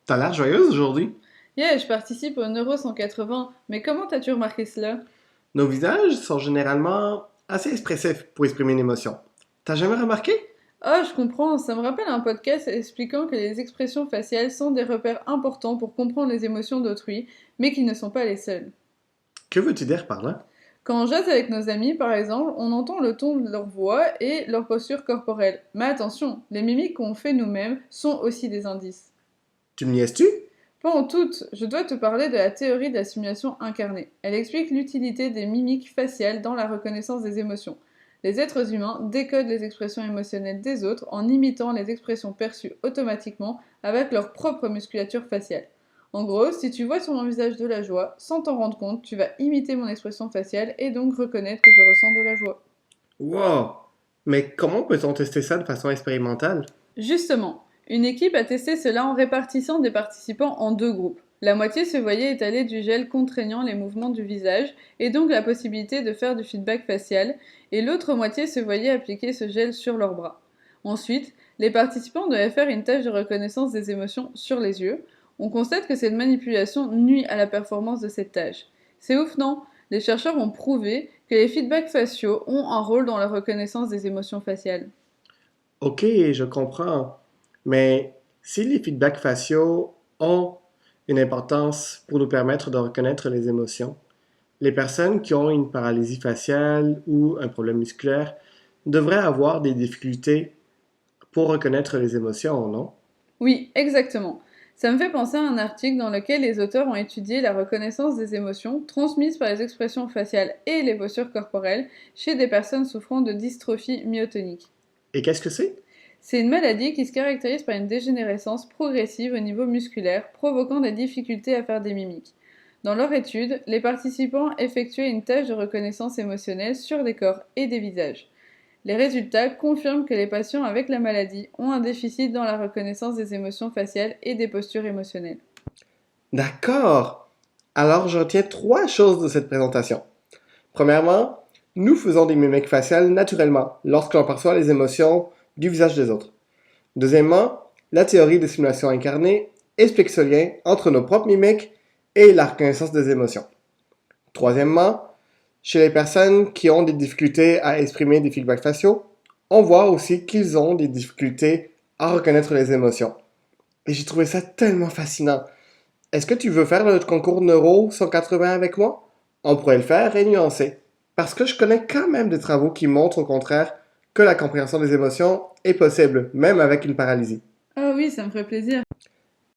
T'as l'air joyeuse aujourd'hui. Yeah, je participe au Neuro 180, mais comment t'as-tu remarqué cela? Nos visages sont généralement assez expressifs pour exprimer une émotion. T'as jamais remarqué? Ah, je comprends, ça me rappelle un podcast expliquant que les expressions faciales sont des repères importants pour comprendre les émotions d'autrui, mais qu'ils ne sont pas les seuls. Que veux-tu dire par là? Quand on jase avec nos amis, par exemple, on entend le ton de leur voix et leur posture corporelle. Mais attention, les mimiques qu'on fait nous-mêmes sont aussi des indices. Tu me niaises-tu? Pas en toutes, je dois te parler de la théorie de la simulation incarnée. Elle explique l'utilité des mimiques faciales dans la reconnaissance des émotions. Les êtres humains décodent les expressions émotionnelles des autres en imitant les expressions perçues automatiquement avec leur propre musculature faciale. En gros, si tu vois sur mon visage de la joie, sans t'en rendre compte, tu vas imiter mon expression faciale et donc reconnaître que je ressens de la joie. Wow! Mais comment peut-on tester ça de façon expérimentale? Justement, une équipe a testé cela en répartissant des participants en deux groupes. La moitié se voyait étaler du gel contraignant les mouvements du visage et donc la possibilité de faire du feedback facial, et l'autre moitié se voyait appliquer ce gel sur leurs bras. Ensuite, les participants devaient faire une tâche de reconnaissance des émotions sur les yeux. On constate que cette manipulation nuit à la performance de cette tâche. C'est ouf, non? Les chercheurs ont prouvé que les feedbacks faciaux ont un rôle dans la reconnaissance des émotions faciales. Ok, je comprends. Mais si les feedbacks faciaux ont une importance pour nous permettre de reconnaître les émotions, les personnes qui ont une paralysie faciale ou un problème musculaire devraient avoir des difficultés pour reconnaître les émotions, non? Oui, exactement. Ça me fait penser à un article dans lequel les auteurs ont étudié la reconnaissance des émotions transmises par les expressions faciales et les postures corporelles chez des personnes souffrant de dystrophie myotonique. Et qu'est-ce que c'est? C'est une maladie qui se caractérise par une dégénérescence progressive au niveau musculaire, provoquant des difficultés à faire des mimiques. Dans leur étude, les participants effectuaient une tâche de reconnaissance émotionnelle sur des corps et des visages. Les résultats confirment que les patients avec la maladie ont un déficit dans la reconnaissance des émotions faciales et des postures émotionnelles. D'accord. Alors, je retiens trois choses de cette présentation. Premièrement, nous faisons des mimiques faciales naturellement lorsque l'on perçoit les émotions du visage des autres. Deuxièmement, la théorie des simulations incarnées explique ce lien entre nos propres mimiques et la reconnaissance des émotions. Troisièmement, chez les personnes qui ont des difficultés à exprimer des feedbacks faciaux, on voit aussi qu'ils ont des difficultés à reconnaître les émotions. Et j'ai trouvé ça tellement fascinant. Est-ce que tu veux faire le concours Neuro 180 avec moi? On pourrait le faire et nuancer. Parce que je connais quand même des travaux qui montrent au contraire que la compréhension des émotions est possible, même avec une paralysie. Ah oui, ça me ferait plaisir.